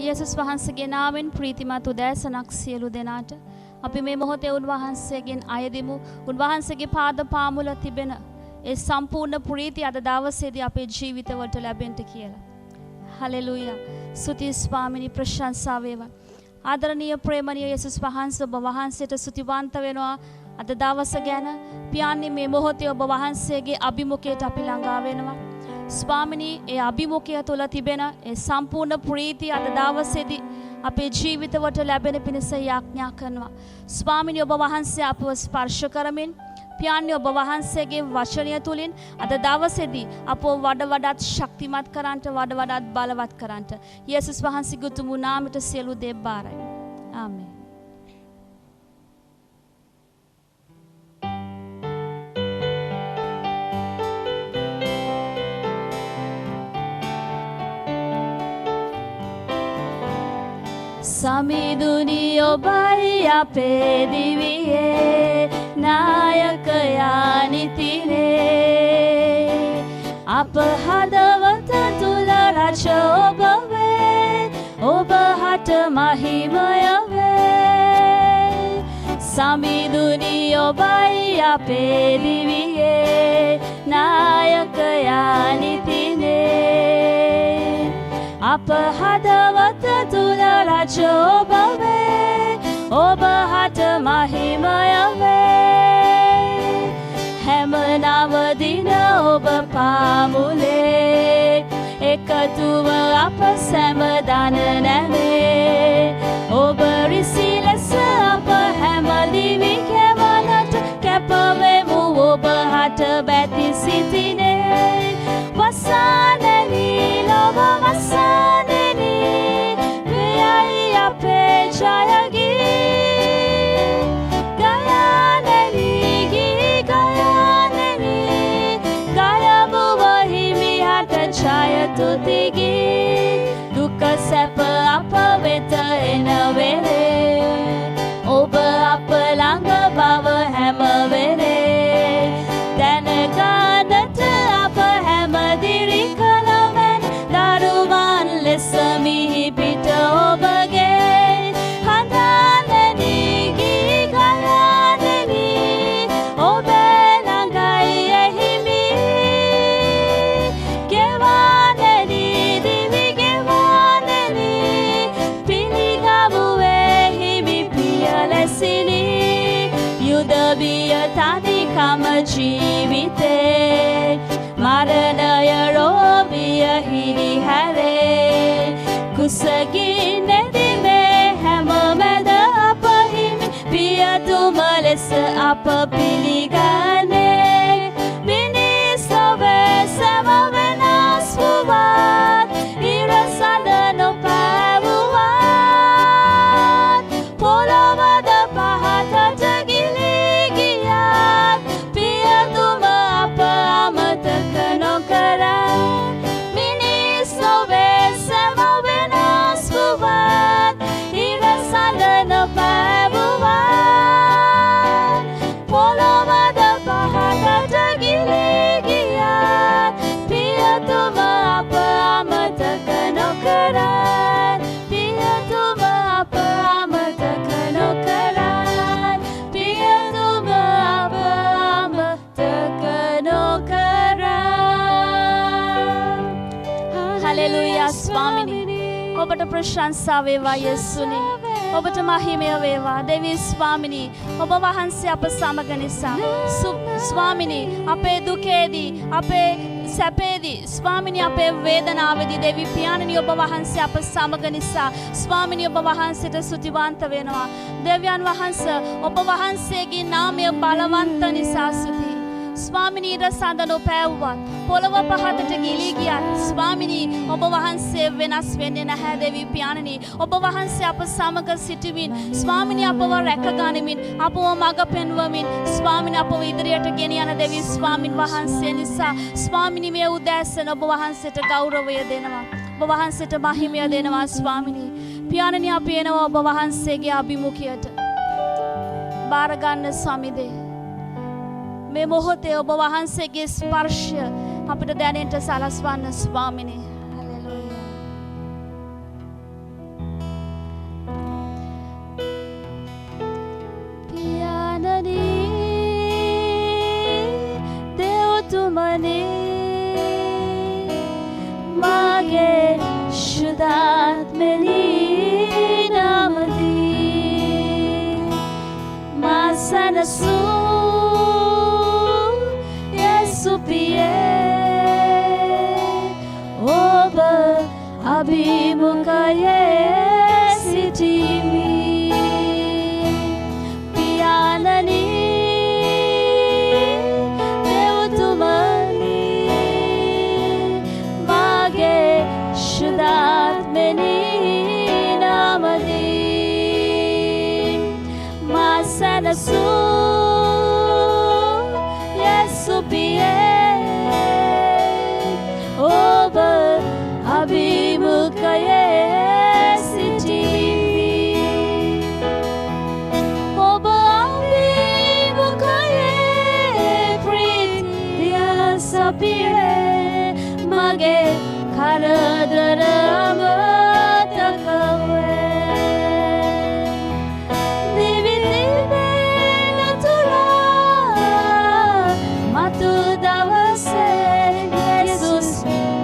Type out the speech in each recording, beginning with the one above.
යේසුස් වහන්සේගේ නාමයෙන් ප්‍රීතිමත් උදෑසනක් සියලු දෙනාට. අපි මේ මොහොතේ උන්වහන්සේගෙන් අයදිමු. උන්වහන්සේගේ පාද පාමුල තිබෙන ඒ සම්පූර්ණ ප්‍රීතිය අද දවසේදී අපේ ජීවිතවලට ලැබෙන්න කියලා. හලෙලූයා. ස්තුති ස්වාමිනී, ප්‍රශංසා වේවා. ආදරණීය ප්‍රේමණීය යේසුස් වහන්සේ, ඔබ වහන්සේට ස්තුතිවන්ත වෙනවා. අද දවස ගැන පියාණනි, මේ මොහොතේ ඔබ වහන්සේගේ අභිමුඛයට අපි ළඟා වෙනවා. ස්වාමිනී, ඒ අභිමුඛය තුළ තිබෙන ඒ සම්පූර්ණ ප්‍රීතිය අද දවසේදී අපේ ජීවිතවලට ලැබෙන පිණිස යාඥා කරනවා. ස්වාමිනී, ඔබ වහන්සේ අපව ස්පර්ශ කරමින් පියාණනි, ඔබ වහන්සේගේ වචනය තුලින් අද දවසේදී අපව වඩ වඩාත් ශක්තිමත් කරන්නට, වඩ වඩාත් බලවත් කරන්නට යේසුස් වහන්සේගේ උතුම් නාමයට සියලු දේ බාරයි. ආමේන්. සමිඳුනි ඔබයි අපේ දිවියේ නායකයා නිතිනේ. අප හදවත තුල රජ ඔබ වේ, ඔබ හට මහිමය වේ. සමිඳුනි ඔබයි අපේ දිවියේ නායකයා නිතිනේ. අප හදවත තුල රජ ඔබ වේ, ඔබ හට මහිමය වේ. හැම නවදින ඔබ පාමුලේ එකතුව අප සැම දන නැවේ. ඔබ රිසි ලෙස අප හැම දිවි කෙවනට කැපවෙමු, ඔබ හට බැති සිටිනේ. වසානෙනි ලොව වසානෙනි, මෙයයි අපේ ජයගී. ගයානෙනි ගී ගයානෙනි, ගයමු හිමිහට ජය තුතිගී. දුක සැප අප වෙත එන වෙලේ, ඔබ අප ළඟ බව හැම වෙලේ දැනගන්නට අප හැම දිරි කලවෙන් දරුවන් ලෙස මිහි පිට ඔබගේ. හඳානෙනි ගී ගයානෙනි, ඔබේ ළඟයි එහිමි. ගෙවානෙනි දිවි ගෙවානෙනි, පිළිගමු එහිමි පිය ලෙසිනි. යුද බිය තනිකම ජීවිතේ, මරණය රෝගිය හිරිහැරේ. කුසගින්නේදි මේ හැම මැද අප හිමි පියතුම ලෙස අප පිළිගන්නේ. මිනිස් ලොවේ සැම වෙනස් වුවත්, ඉර සඳ නොපැවුවත්, පොළොවද පහතට ගිලී ගියත් පියතුම අප අමතක නොකරයි. මිනිස් ලොවේ සැම වෙනස් වුවත්, ඉර සඳ නොපැවුවත්, පොළොවද පහතට ගිලී ගියත් පියතුම අප අමතක නොකරයි. පියතුම අප අමතක නොකරයි. පියතුම අප අමතක නොකරයි. හලෙලූයා. ස්වාමිනී, ඔබට ප්‍රශංසා වේවා. යේසුනි, ඔබට මහිමය වේවා. දෙවි ස්වාමිනී, ඔබ වහන්සේ අප සමග නිසා. ස්වාමිනී, අපේ දුකේදී, අපේ සැපේදී, ස්වාමිනී අපේ වේදනාවේදී දෙවි පියාණනි, ඔබ වහන්සේ අප සමග නිසා. ස්වාමිනී, ඔබ වහන්සේට ස්තුතිවන්ත වෙනවා. දෙවියන් වහන්සේ, ඔබ වහන්සේගේ නාමය බලවන්ත නිසා ස්තුති. ස්වාමිනී, ඉර සඳ නොපැවුවත්, පොළොව පහතට ගිලී ගියත් ස්වාමිනී, ඔබ වහන්සේ වෙනස් වෙන්නේ නැහැ. දෙවි පියාණනි, ඔබ වහන්සේ අප සමග සිටමින් ස්වාමිනී අපව රැකගනිමින්, අපව මඟ පෙන්වමින් ස්වාමිනී අපව ඉදිරියට ගෙන යන දෙවි ස්වාමින් වහන්සේ නිසා ස්වාමිනී, මේ උදෑසන ඔබ වහන්සේට ගෞරවය දෙනවා, ඔබ වහන්සේට මහිමය දෙනවා. ස්වාමිනී පියාණනි, අපි එනවා ඔබ වහන්සේගේ අභිමුඛයට. බාර ගන්න ස්වාමිදේ, මේ මොහොතේ ඔබ වහන්සේගේ ස්පර්ශය අපිට දැනෙන්න සලස්වන්න ස්වාමිනේ. හලෙලූයා. අභිමුඛයේ සිටිමි පියාණනි දෙව්තුමනි මාගේ ශුද්ධාත්මනි නාමදී මා සැනසූ 예수 පියේ ඔබ අභිමුඛයේ සිටිමි ඔබ අභිමුඛයේ ප්‍රීතිය සපිරේ මගේ කරදර අමතක වේ දිවි දිවෙන තුරා මතු දවසේ යේසුස්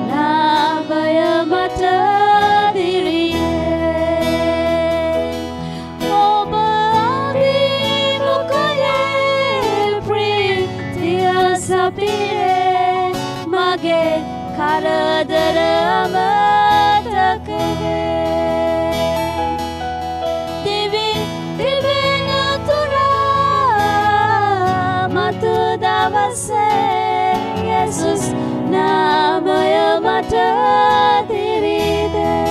නාමය මට දිරියේ ඔබ අභිමුඛයේ ප්‍රීතිය සපිරේ මගේ කරදර අමතක වේ දිවි දිවෙන තුරා මතු දවසේ යේසුස් නාමය මට දිරිදේ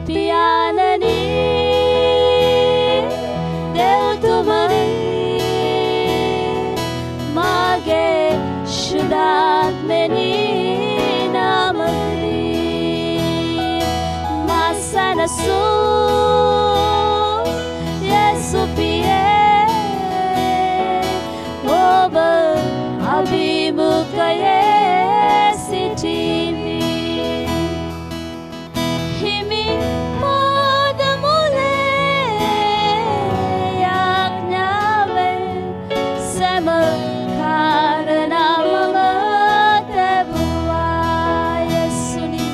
පියාණනි දෙව්තුමනි මාගේ ශුද්ධාත්මනි නාමදී මා සැනසූ 예수 පියේ ඔබ අභිමුඛයේ සිටිමි හිමි පාද මුලේ යාඥාවෙන් සෑම කාරණා මම තැබුවා යේසුනි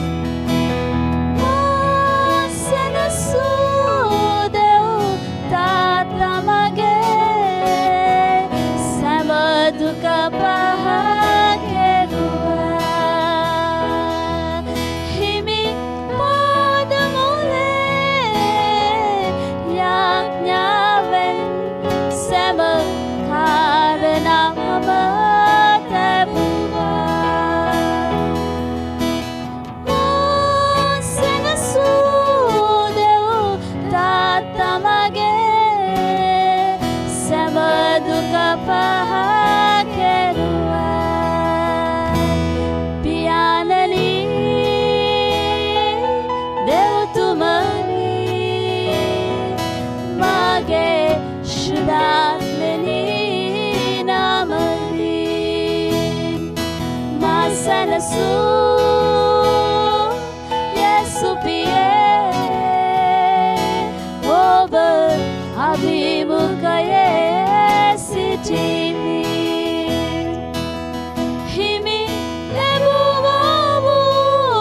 මා සැනසූ දෙව් තාත්තා මගේ සෑම දුක පහ කෙරුවා හිමි පාද මුලේ යාඥාවෙන් සෑම කාරණා මම තැබුවා මා සැනසූ දෙව් තාත්තා මගේ සෑම දුක පහ කෙරුවා පියාණනි දෙව්තුමනි මාගේ ශුද්ධාත්මනි නාමදී මා සැනසූ 예수 පියේ ඔබ අභිමුඛයේ සිටිමි හිමි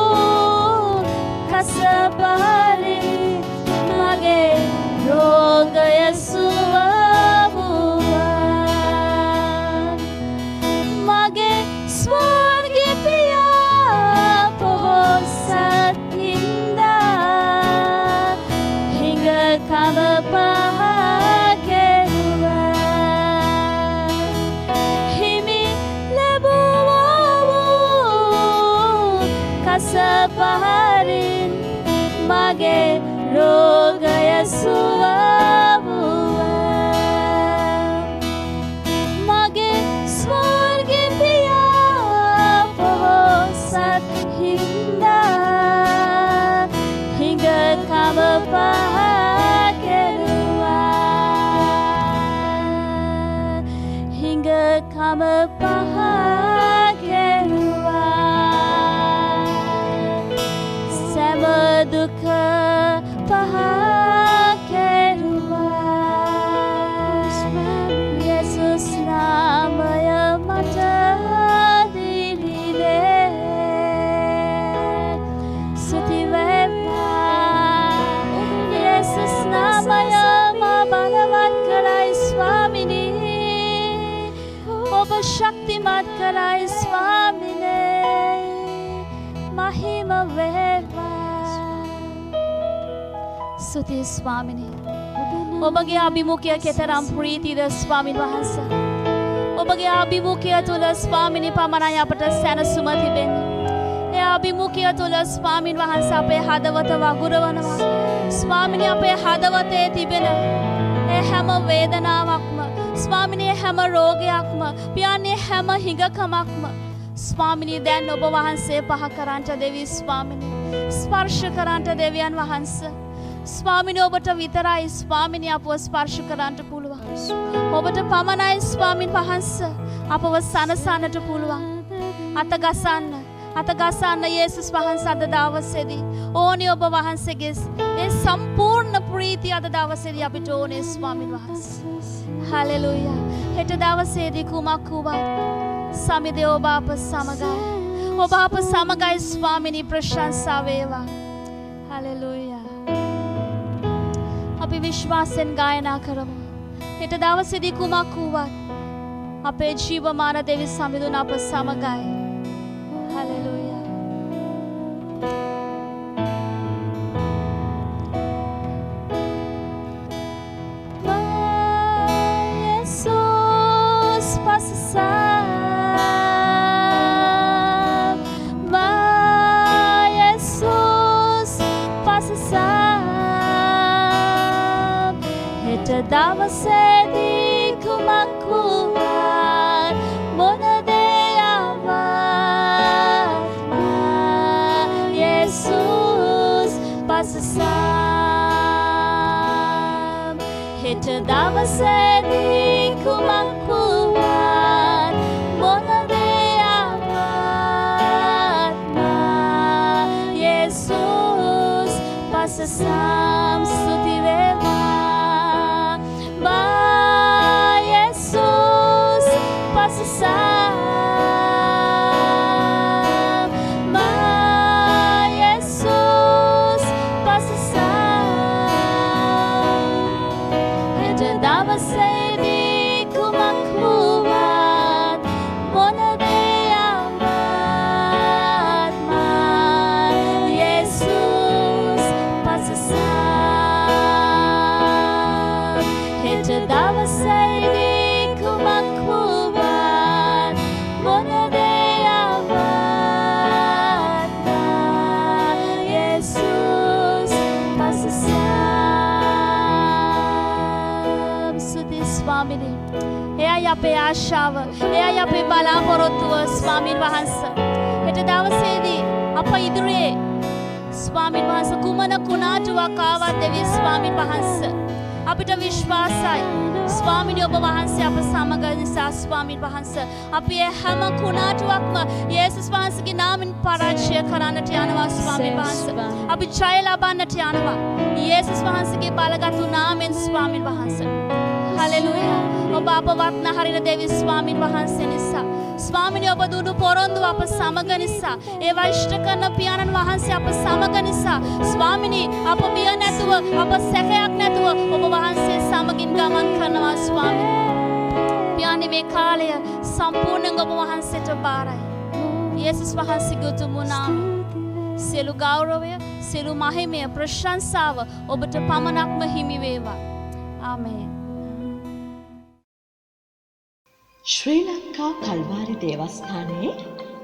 ලැබුවා කසපහරි මගේ රෝගය සුව වූවා මගේ ස්වර්ගීය පියා පොහොසත් හින්දා හිඟකම පහ කෙරුවා හිමි ලැබුවා කසපහරින් මගේ රෝගය සුව වූවා මගේ ස්වර්ගීය පියා පොහොසත් හින්දා හිඟකම පහ කෙරුවා හිඟකම පහ කෙරුවා සෑම දුක පහ කෙරුවා යේසුස් නාමය මට දිරිදේ ස්තුති වේවා යේසුස් නාමය මා බලවත් කරයි ස්වාමිනී ඔබ ශක්තිමත් කරයි ස්වාමිනේ මහිම වේවා ස්තුතියි ස්වාමිනී. ඔබගේ අභිමුඛය කෙතරම් ප්‍රීතිද ස්වාමින් වහන්සේ. ඔබගේ අභිමුඛය තුල ස්වාමිනී පමණයි අපට සැනසුම තිබෙන්නේ. ඒ අභිමුඛය තුල ස්වාමින් වහන්සේ අපේ හදවත වගුරවනවා. ස්වාමිනී අපේ හදවතේ තිබෙන ඒ හැම වේදනාවක්ම ස්වාමිනී හැම රෝගයක්ම පියාණේ හැම හිඟකමක්ම ස්වාමිනී දැන් ඔබ වහන්සේ පහ කරන්ට දෙවි ස්වාමිනී ස්පර්ශ කරන්ට දෙවියන් වහන්සේ ස්වාමිනී ඔබට විතරයි ස්වාමිනී අපව ස්පර්ශ කරන්ට පුළුවන්. ඔබට පමණයි ස්වාමින් වහන්සේ අපව සනසන්නට පුළුවන්. අත ගසන්න යේසුස් වහන්සේ අද දවසේදී ඕනි ඔබ වහන්සේගේ ඒ සම්පූර්ණ ප්‍රීතිය අද දවසේදී අපිට ඕනේ ස්වාමින් වහන්සේ. හලෙලූයා. හෙට දවසේදී කුමක් වුවත් සමිදේ ඔබ අප සමගයි. ඔබ අප සමගයි ස්වාමිනී ප්‍රශංසා වේවා. හලෙලූයා. අපි විශ්වාසයෙන් ගායනා කරමු. හෙට දවසේදී කුමක් වුවත් අපේ ජීවමාන දෙවි සමිඳුන් අප සමගයි. හලෙලූයා. දවසේදී කුමක් වුවත් මොන දේ ආවත් යේසුස් පසසම්. හෙට දවසේදී කුමක් වුවත් මොන දේ ආවත් යේසුස් පසසම්. ස්තුති වේවා. අපේ ආශාව එයයි අපේ බලාපොරොත්තුව ස්වාමින් වහන්සේ. හෙට දවසේදී අප ඉදිරියේ ස්වාමින් වහන්සේ කුමන කුණාටුවක් ආවත් දෙවි ස්වාමින් වහන්සේ අපිට විශ්වාසයි ස්වාමිනී ඔබ වහන්සේ අප සමග නිසා ස්වාමින් වහන්සේ අපි හැම කුණාටුවක්ම යේසුස් වහන්සේගේ නාමයෙන් පරාජය කරන්නට යනවා ස්වාමින් වහන්සේ. අපි ජය ලබන්නට යනවා යේසුස් වහන්සේගේ බලගත් නාමයෙන් ස්වාමින් වහන්සේ. හලෙලූයා. ඔබ අපවත් නහරින දෙවි ස්වාමින් වහන්සේ නිසා ස්වාමිනී ඔබ දුන්නු පොරොන්දු අප සමග නිසා ඒවා ඉෂ්ට කරන පියාණන් වහන්සේ අප සමග නිසා ස්වාමිනී අප බිය නැතුව අප සැකයක් නැතුව ඔබ වහන්සේ සමගින් ගමන් කරනවා ස්වාමිනී. පියාණන් මේ කාලය සම්පූර්ණයෙන් ඔබ වහන්සේට බාරයි. යේසුස් වහන්සේගේ උතුම් නාමයෙන් සියලු ගෞරවය සියලු මහිමය ප්‍රශංසාව ඔබට පමණක්ම හිමි වේවා. ආමේන්. ශ්‍රී ලංකා කල්වාරි දේවස්ථානයේ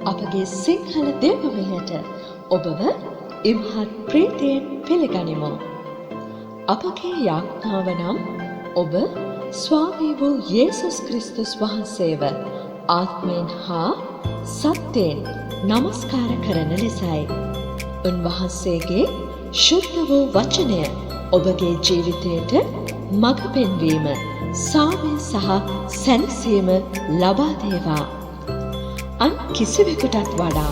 අපගේ සිංහල දේවමහයට ඔබව ඉමහත් ප්‍රීතියෙන් පිළිගනිමු. අපගේ යාඥාව නම් ඔබ ස්වාමී වූ යේසුස් ක්‍රිස්තුස් වහන්සේව ආත්මයෙන් හා සත්‍යයෙන් නමස්කාර කරන ලෙසයි. උන්වහන්සේගේ ශුද්ධ වූ වචනය ඔබගේ ජීවිතයට මඟ පෙන්වීම සාමය සහ සැනසීම ලබා දේවා. අන් කිසිවෙකුටත් වඩා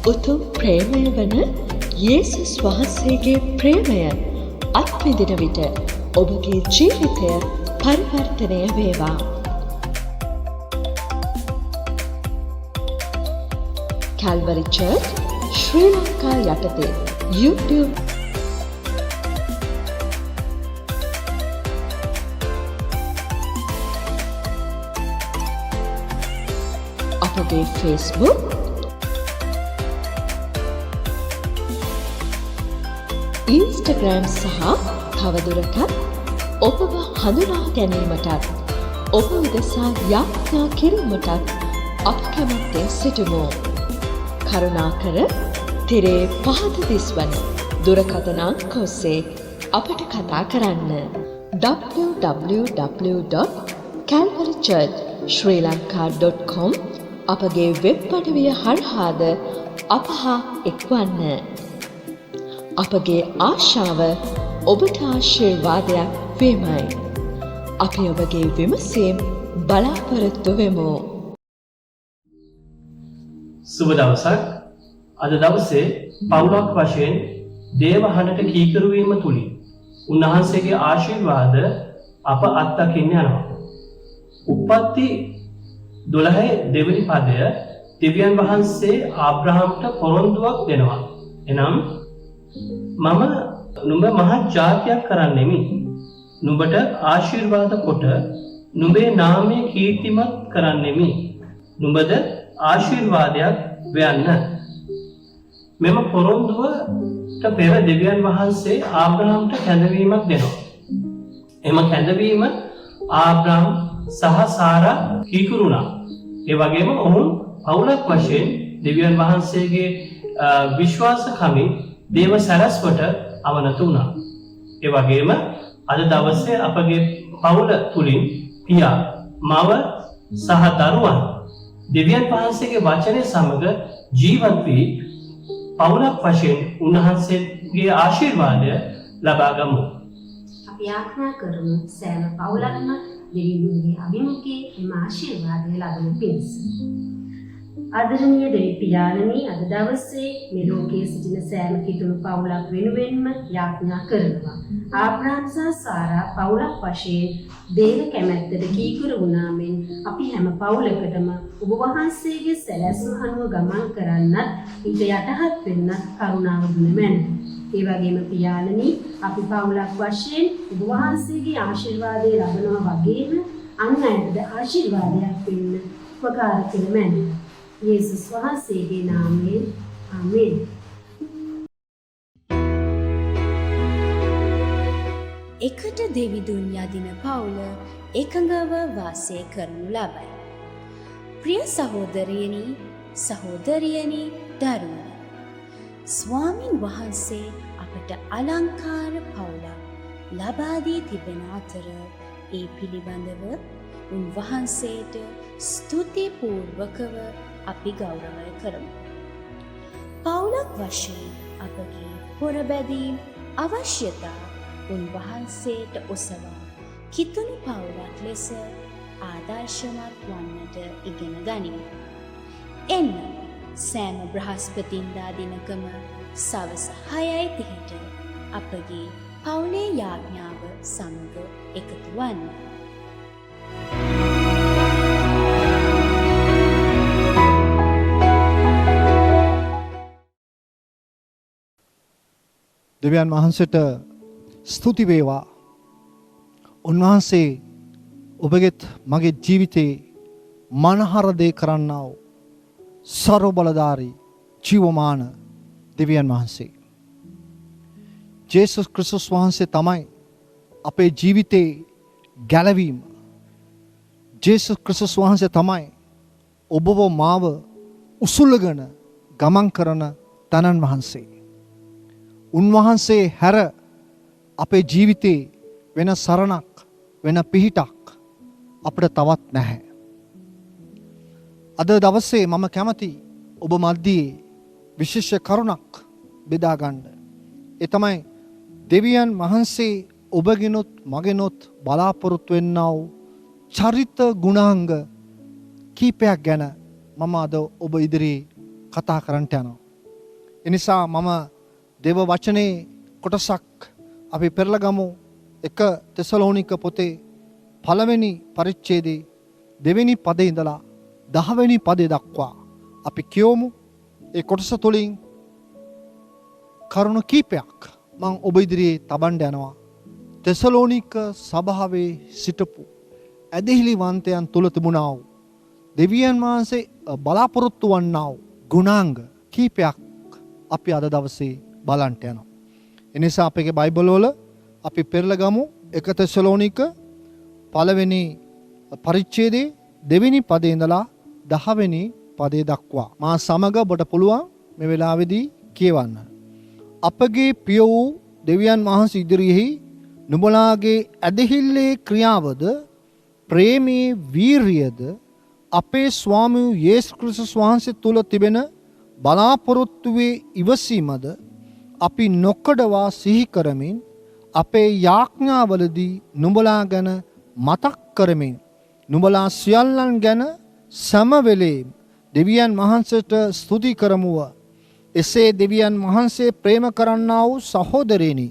උතුම් ප්‍රේමය වන යේසුස් වහන්සේගේ ප්‍රේමය අත්විඳින විට ඔබගේ ජීවිතය පරිවර්තනය වේවා. Calvary Church ශ්‍රී ලංකා යටතේ YouTube අපගේ Facebook ඉන්ස්ටග්‍රෑම් සහ තවදුරටත් ඔබව හඳුනා ගැනීමටත් ඔබ උදෙසා යාඥා කිරීමටත් අප කැමැත්තෙන් සිටිමු. කරුණාකර තිරේ පහත දිස්වන දුරකථන අංක ඔස්සේ අපට කතා කරන්න. www.calvarychurchsrilanka.com අපගේ වෙබ් අඩවිය හරහාද අප හා එක්වන්න. අපගේ ආශාව ඔබට ආශිර්වාදයක් වේමයි. අපි ඔබගේ විමසීම් බලාපොරොත්තු වෙමු. සුබ දවසක්. අද දවසේ පවුලක් වශයෙන් දේවහනට කීකරු වීම තුලින් උන්වහන්සේගේ ආශිර්වාද අප අත්දකින්න යනවා. උප්පත්ති 12 දෙවෙනි පදය දෙවියන් වහන්සේ ආබ්‍රහම්ට පොරොන්දුවක් දෙනවා. එනම් මම නුඹ මහත් ජාතියක් කරන්නෙමි. නුඹට ආශිර්වාද කොට නුඹේ නාමය කීර්තිමත් කරන්නෙමි. නුඹද ආශිර්වාදයක් වෙන්න. මෙම පොරොන්දුවට පෙර දෙවියන් වහන්සේ ආබ්‍රහම්ට කැඳවීමක් දෙනවා. එම කැඳවීම ආබ්‍රහම් සහ සාරා කීකරුණා. ඒ වගේම ඔවුන් පවුලක් වශයෙන් දෙවියන් වහන්සේගේ විශ්වාසකමින් දේව සැරැස්වට අවනත වුණා. ඒ වගේම අද දවසේ අපගේ පවුල තුලින් පියා, මව සහ දරුවන් දෙවියන් වහන්සේගේ වචනය සමග ජීවත් වී පවුලක් වශයෙන් උන්වහන්සේගේ ආශිර්වාදය ලබා ගමු. අපි ආඥා කරමු සෑම පවුලක්ම දෙවියන්ගේ අභිමුඛයේ එම ආශිර්වාදය ලබන පිණිස. ආදරණීය දෙවි පියාණනි, අද දවසේ මේ ලෝකයේ සිටින සෑම කිතුණු පවුලක් වෙනුවෙන්ම යාඥා කරනවා. ආබ්‍රහම් සහ සාරා පවුලක් වශයෙන් දේව කැමැත්තට කීකරු වුණා මෙන් අපි හැම පවුලකටම ඔබ වහන්සේගේ සැලැස්ම අනුව ගමන් කරන්නත් ඊට යටහත් වෙන්නත් කරුණාව දුන මැනවි. ඒ වගේම පියාණනි, අපි පවුලක් වශයෙන් ඔබ වහන්සේගේ ආශිර්වාදය ලබනවා වගේම අන් අයටද ආශිර්වාදයක් වෙන්න උපකාර කළ මැනවි. යේසුස් වහන්සේගේ නාමයෙන් ආමේන්. එකට දෙවිදුන් යදින පවුල එකඟව වාසය කරනු ලබයි. ප්‍රිය සහෝදරයනි, සහෝදරියනි, දරුවනි, ස්වාමින් වහන්සේ අපට අලංකාර පවුලක් ලබා දී තිබෙන අතර ඒ පිළිබඳව උන්වහන්සේට ස්තුතිපූර්වකව අපි ගෞරවය කරමු. පවුලක් වශයෙන් අපගේ පොරබැදීම් අවශ්‍යතා උන්වහන්සේට ඔසවා කිතුණු පවුලක් ලෙස ආදර්ශමත් වන්නට ඉගෙන ගනිමු. එන්න සෑම බ්‍රහස්පතින්දා දිනකම සවස 6:30ට අපගේ පවුලේ යාඥාව සමග එකතු වන්න. දෙවියන් වහන්සේට ස්තුති වේවා. උන්වහන්සේ ඔබගෙත් මගේ ජීවිතේ මනහර දේ කරන්නා වූ සර්ව බලධාරී ජීවමාන දෙවියන් වහන්සේ. ජේසුස් ක්‍රිස්තුස් වහන්සේ තමයි අපේ ජීවිතේ ගැලවීම. ජේසුස් ක්‍රිස්තුස් වහන්සේ තමයි ඔබව මාව උසුලගෙන ගමන් කරන තනන් වහන්සේ. උන්වහන්සේ හැර අපේ ජීවිතේ වෙන සරණක්, වෙන පිහිටක් අපිට තවත් නැහැ. අද දවසේ මම කැමති ඔබ මැදියේ විශේෂ කරුණක් බෙදා ගන්න. ඒ තමයි දෙවියන් වහන්සේ ඔබගෙනුත් මගෙනුත් බලාපොරොත්තු වෙන්නා වූ චරිත ගුණාංග කීපයක් ගැන මම අද ඔබ ඉදිරියේ කතා කරන්නට යනවා. ඒ නිසා මම දේව වචනේ කොටසක් අපි පෙරලා ගමු. 1 තෙසලෝනික පොතේ 1 පරිච්ඡේදයේ 2 පදේ ඉඳලා 10 පදේ දක්වා අපි කියවමු. ඒ කොටස තුලින් කරුණු කීපයක් මම ඔබ ඉදිරියේ තබන්න යනවා. තෙසලෝනික සභාවේ සිටපු ඇදහිලිවන්තයන් තුල තිබුණා වූ දෙවියන් වහන්සේ බලාපොරොත්තු වන්නා වූ ගුණාංග කීපයක් අපි අද දවසේ බලන්ට යනවා. එනිසා අපේ බයිබල් වල අපි පෙරලා ගමු 1 තෙසලෝනික පළවෙනි පරිච්ඡේදයේ 2 වෙනි පදේ ඉඳලා 10 වෙනි පදේ දක්වා. මා සමග ඔබට පුළුවන් මේ වෙලාවේදී කියවන්න. අපගේ පිය වූ දෙවියන් වහන්සේ ඉදිරියෙහි නුඹලාගේ ඇදහිල්ලේ ක්‍රියාවද ප්‍රේමී වීරියද අපේ ස්වාමී යේසුස් ක්‍රිස්තුස් වහන්සේ තුල තිබෙන බලාපොරොත්තුවේ ඉවසීමද අපි නොකඩවා සිහි කරමින් අපේ යාඥාවලදී නුඹලා ගැන මතක් කරමින් නුඹලා සියල්ලන් ගැන සම වෙලේ දෙවියන් වහන්සේට ස්තුති කරමුව. එසේ දෙවියන් වහන්සේ ප්‍රේම කරන්නා වූ සහෝදරයනි,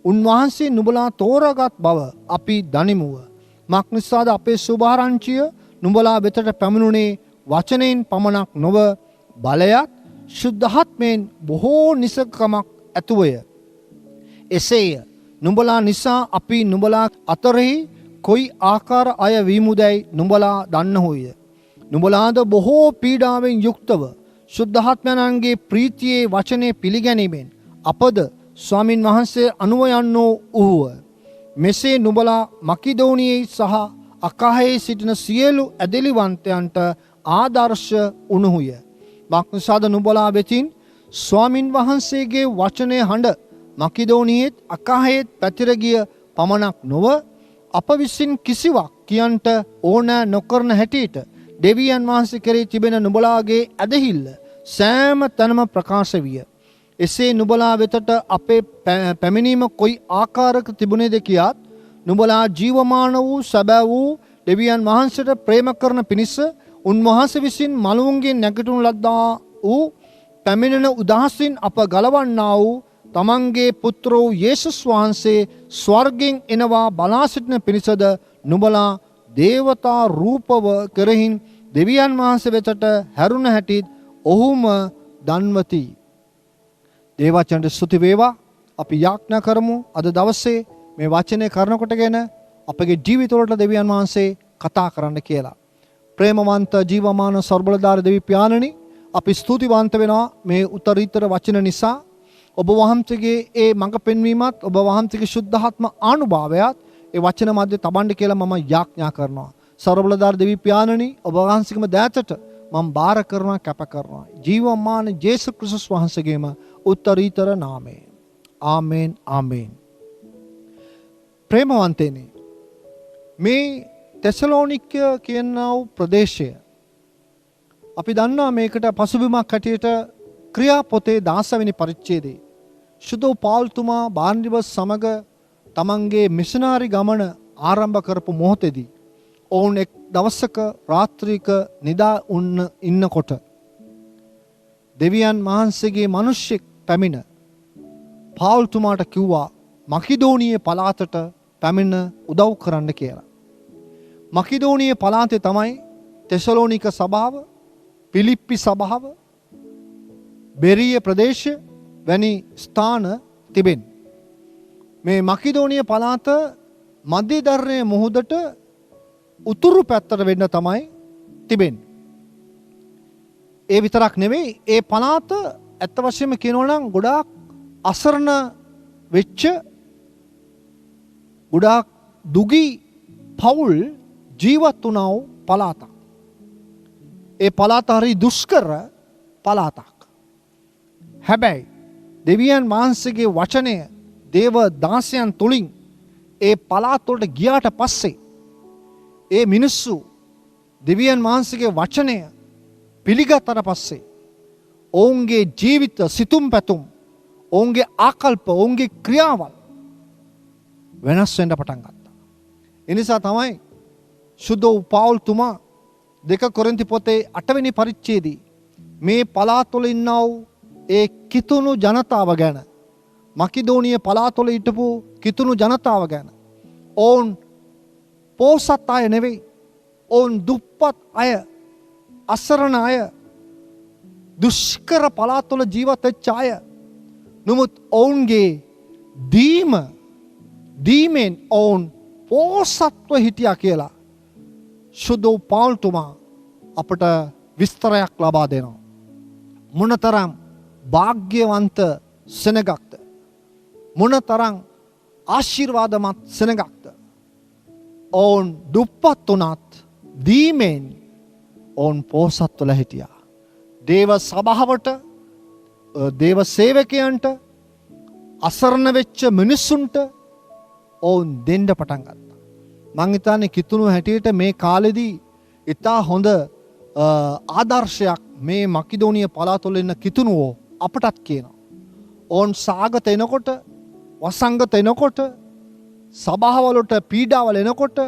උන්වහන්සේ නුඹලා තෝරාගත් බව අපි දනිමුව. මක්නිසාද අපේ සුභාරංචිය නුඹලා වෙතට පැමිණුනේ වචනයෙන් පමණක් නොව බලයත් ශුද්ධාත්මයෙන් බොහෝ නිසකමක් ඇතුවය. එසේය නුඹලා නිසා අපි නුඹලා අතරෙහි කොයි ආකාර අය වීමුදැයි නුඹලා දන්නහොය. නුඹලාද බොහෝ පීඩාවෙන් යුක්තව ශුද්ධාත්මයන්ගේ ප්‍රීතියේ වචනේ පිළිගැනීමෙන් අපද ස්වාමින් වහන්සේ අනුව යන්නෝ වූහ. මෙසේ නුඹලා මකිදෝනියේ සහ අකාහයේ සිටින සියලු ඇදලිවන්තයන්ට ආදර්ශ වුණහුය. මක්නිසාද නුඹලා වෙතින් ස්වාමින් වහන්සේගේ වචනය හඬ මකිදෝනියෙත් අකාහයෙත් පැතිර ගිය පමණක් නොව අප විසින් කිසිවක් කියන්ට ඕන නොකරන හැටියට දෙවියන් වහන්සේ කෙරෙහි තිබෙන නුඹලාගේ ඇදහිල්ල සෑම තැනම ප්‍රකාශ විය. එසේ නුඹලා වෙතට අපේ පැමිණීම කොයි ආකාරයක තිබුණේද කියාත් නුඹලා ජීවමාන වූ සැබෑ වූ දෙවියන් වහන්සේට ප්‍රේම කරන පිණිස උන්වහන්සේ විසින් මළුන්ගෙන් නැගිටුණු ලද්දා වූ පැමිණෙන උදහසින් අප ගලවන්නා වූ තමන්ගේ පුත්‍ර වූ යේසුස් වහන්සේ ස්වර්ගෙන් එනවා බලා සිටින පිණිසද නුඹලා දේවතා රූපව කෙරෙහින් දෙවියන් වහන්සේ වෙතට හැරුණ හැටිත් ඔහුම දන්වති. දේවචනට ස්තුති වේවා. අපි යාඥා කරමු අද දවසේ මේ වචනේ කරන කොටගෙන අපගේ ජීවිතවලට දෙවියන් වහන්සේ කතා කරන්න කියලා. ප්‍රේමවන්ත ජීවමාන සර්බලදාර දෙවි පියාණනි, අපි ස්තුතිවන්ත වෙනවා මේ උත්තරීතර වචන නිසා. ඔබ වහන්සේගේ ඒ මඟ පෙන්වීමත් ඔබ වහන්සේගේ ශුද්ධාත්ම ආනුභාවයත් ඒ වචන මැද තබන්න කියලා මම යාඥා කරනවා. සර්බලදාර දෙවි පියාණනි, ඔබ වහන්සේගේම දෑතට මම බාර කරනවා, කැප කරනවා. ජීවමාන යේසුස් ක්‍රිස්තුස් වහන්සේගේම උත්තරීතර නාමයෙන්. ආමේන් ආමේන්. ප්‍රේමවන්තයනි, මේ තෙසලෝනික කියන ප්‍රදේශය අපි දන්නවා මේකට පසුබිමක් හැටියට ක්‍රියාපොතේ 16 වෙනි පරිච්ඡේදයේ ශුද්ධ පෞල්තුමා බාර්නබාස් සමග තමන්ගේ මිෂනාරි ගමන ආරම්භ කරපු මොහොතේදී ඔවුන් එක් දවසක රාත්‍රියක නිදා ඉන්නකොට දෙවියන් වහන්සේගේ මිනිස්සෙක් පැමිණ පෞල්තුමාට කිව්වා මකිදෝනියේ පළාතට පැමිණ උදව් කරන්න කියලා. මකිදෝනියේ පළාතේ තමයි තෙසලෝනික සභාව, පිලිප්පි සභාව, බෙරිය ප්‍රදේශ වැනි ස්ථාන තිබෙන්නේ. මේ මකිදෝනිය පළාත මධ්‍යධරණයේ මුහුදට උතුරු පැත්තට වෙන්න තමයි තිබෙන්නේ. ඒ විතරක් නෙවෙයි, ඒ පළාත ඇත්ත වශයෙන්ම කියනවා නම් ගොඩාක් අසරණ වෙච්ච, ගොඩාක් දුගී පවුල් ජීවත් වුණා වූ පළාතක්. ඒ පළාත හරි දුෂ්කර පළාතක්. හැබැයි දෙවියන් වහන්සේගේ වචනය දේව දාසයන් තුලින් ඒ පළාත් වලට ගියාට පස්සේ ඒ මිනිස්සු දෙවියන් වහන්සේගේ වචනය පිළිගත්තට පස්සේ ඔවුන්ගේ ජීවිත සිතුම් පැතුම්, ඔවුන්ගේ ආකල්ප, ඔවුන්ගේ ක්‍රියාවල් වෙනස් වෙන්න පටන් ගත්තා. ඒ නිසා තමයි ශුද්ධ පෞල්තුමා 2 කොරින්ති පොතේ 8 වෙනි පරිච්ඡේදයේ මේ පළාත් වල ඉන්නා වූ ඒ කිතුණු ජනතාව ගැන, මකිදෝනිය පළාත් වල හිටපු කිතුණු ජනතාව ගැන, ඔවුන් පෝසත් අය නෙවෙයි, ඔවුන් දුප්පත් අය, අසරණ අය, දුෂ්කර පළාත් වල ජීවත් වෙච්ච අය. නමුත් ඔවුන්ගේ දීමෙන් ඔවුන් පෝසත්ව හිටියා කියලා ශුද්ධ පෞල්තුමා අපට විස්තරයක් ලබා දෙනවා. මොනතරම් භාග්‍යවන්ත සෙනගක්ද. මොන තරම් ආශිර්වාදමත් සෙනඟක්ද. ඔවුන් දුප්පත් වුණත් දීමෙන් ඔවුන් පෝසත්වල හිටියා. දේව සභාවට දේව සේවකයන්ට අසරණ වෙච්ච මිනිස්සුන්ට ඔවුන් දෙන්න පටන් ගත්තා. මං හිතන්නේ කිතුණු හැටියට මේ කාලෙදී ඉතා හොඳ ආදර්ශයක් මේ මකිදෝනිය පළාතවල ඉන්න කිතුණුවෝ අපටත් කියනවා. ඔවුන් සාගත එනකොට වසංගත එනකොට සභාවලට පීඩාවල් එනකොට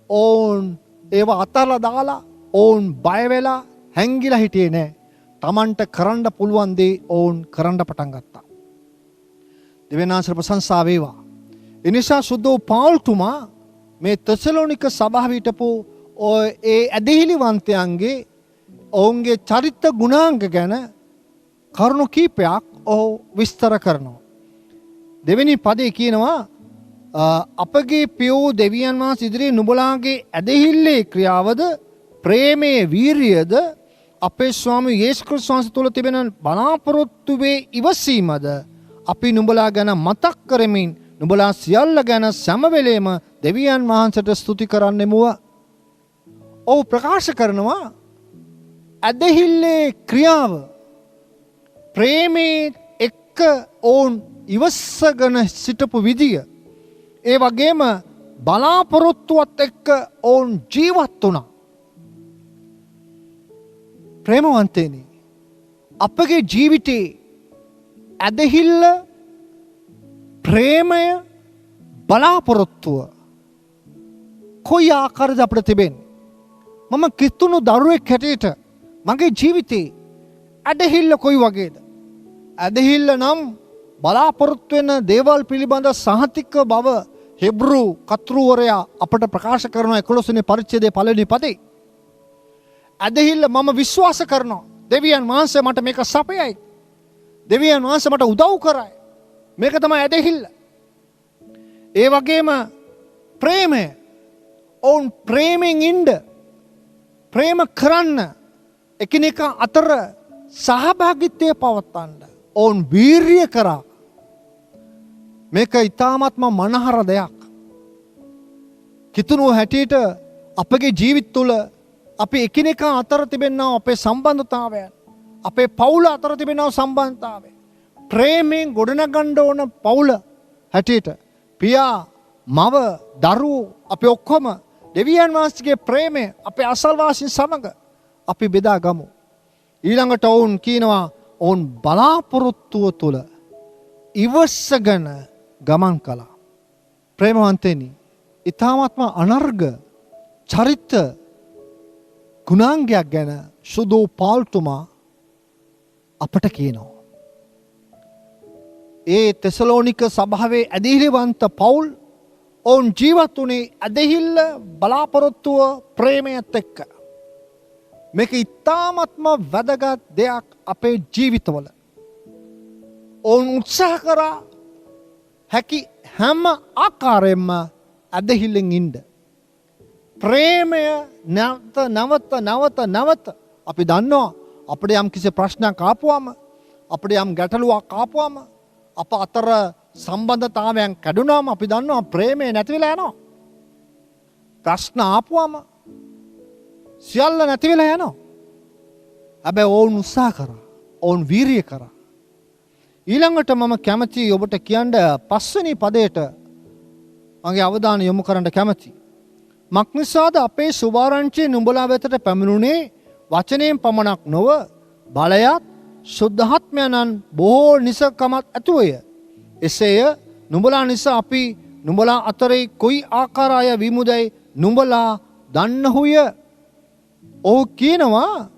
ඔවුන් ඒව අතහැරලා දාලා ඔවුන් බය වෙලා හැංගිලා හිටියේ නෑ. තමන්ට කරන්න පුළුවන් දේ ඔවුන් කරන්න පටන් ගත්තා. දෙවියන් වහන්සේට ප්‍රශංසා වේවා. ඒ නිසා සුදු පෞල්තුමා මේ තෙසලෝනික සභාවේ හිටපු ඒ ඇදහිලිවන්තයන්ගේ ඔවුන්ගේ චරිත ගුණාංග ගැන කරුණු කීපයක් ඔහු විස්තර කරනවා. දෙවෙනි පදේ කියනවා අපගේ පියෝ දෙවියන් වහන්සේ ඉදිරියේ නුඹලාගේ ඇදහිල්ලේ ක්‍රියාවද ප්‍රේමයේ වීරියද අපේ ස්වාමී යේසුස් ක්‍රිස්තුස් වහන්සේ තුළ තිබෙන බලාපොරොත්තුවේ ඉවසීමද අපි නුඹලා ගැන මතක් කරමින් නුඹලා සියල්ල ගැන සෑම වෙලේම දෙවියන් වහන්සේට ස්තුති කරන්නෙමුව. ඔව් ප්‍රකාශ කරනවා ඇදහිල්ලේ ක්‍රියාව ප්‍රේමයේ එක්ක ඔවුන් ඉවසගෙන සිටපු විදිය ඒ වගේම බලාපොරොත්තුවත් එක්ක ඔවුන් ජීවත් වුණා. ප්‍රේමවන්තයනි අපගේ ජීවිතේ ඇදහිල්ල ප්‍රේමය බලාපොරොත්තුව කොයි ආකාරද අපිට තිබෙන්නේ? මම කිතුණු දරුවෙක් හැටියට මගේ ජීවිතේ ඇදහිල්ල කොයි වගේද? ඇදහිල්ල නම් බලාපොරොත්තු වෙන දේවල් පිළිබඳ සහතික බව හෙබ්රු කතෘවරයා අපට ප්‍රකාශ කරන 11 වෙනි පරිච්ඡේදයේ පළවෙනි පදේ. ඇදහිල්ල මම විශ්වාස කරනවා දෙවියන් වහන්සේ මට මේක සපයයි. දෙවියන් වහන්සේ මට උදව් කරයි. මේක තමයි ඇදහිල්ල. ඒ වගේම ප්‍රේමය. ඔවුන් ප්‍රේමෙන් ඉන්න ප්‍රේම කරන්න එකිනෙකා අතර සහභාගීත්වය පවත්වන්න ඔවුන් වීරිය කරා. මේක ඊ타ත්ම මනහර දෙයක්. කිතුණු හැටියට අපගේ ජීවිත තුළ අපි එකිනෙකා අතර තිබෙනා අපේ සම්බන්ධතාවයන් අපේ පවුල අතර තිබෙනා සම්බන්ධතාවය ප්‍රේමයෙන් ගොඩනගන්න ඕන පවුල හැටියට පියා මව දරුවෝ අපි ඔක්කොම දෙවියන් වහන්සේගේ ප්‍රේමය අපේ අසල්වාසීන් සමග අපි බෙදා ගමු. ඊළඟට ඔවුන් කියනවා ඔවුන් බලාපොරොත්තුව තුළ ඉවසගෙන ගමන් කළා. ප්‍රේමවන්තයනි ඊ타ත්ම අනර්ග චරිත ගුණාංගයක් ගැන සුදු පෞල්තුමා අපට කියනවා. ඒ තෙසලෝනික සභාවේ ඇදහිලිවන්ත පවුල් ඔවුන් ජීවත් වුණේ ඇදහිල්ල බලාපොරොත්තුව ප්‍රේමයත් එක්ක. මේක ඉතාමත්ම වැදගත් දෙයක් අපේ ජීවිතවල. ඔවුන් උත්සාහ කරා හැකි හැම ආකාරයෙන්ම ඇදහිල්ලෙන් ඉන්න. ප්‍රේමය නැවත අපි දන්නවා අපිට යම් කිසි ප්‍රශ්නයක් ආපුවම අපිට යම් ගැටලුවක් ආපුවම අප අතර සම්බන්ධතාවයන් කැඩුනාම අපි දන්නවා ප්‍රේමය නැති වෙලා යනවා. ප්‍රශ්න ආපුවම සියල්ල නැති වෙලා යනවා. හැබැයි ඔවුන් උත්සාහ කරා. ඔවුන් වීරිය කරා. ඊළඟට මම කැමති ඔබට කියන්න 5 වෙනි පදයට මගේ අවධානය යොමු කරන්න කැමති. මක්නිසාද අපේ සුභාරංචිය නුඹලා වෙතට පැමිණුනේ වචනයෙන් පමණක් නොව බලයත් සුද්ධාත්මයන්න් බොහෝ නිසකමත් ඇතුවය. එසේය නුඹලා නිසා අපි නුඹලා අතරේ කොයි ආකාරය විමුදයි නුඹලා දන්නහුය. ඔහු කියනවා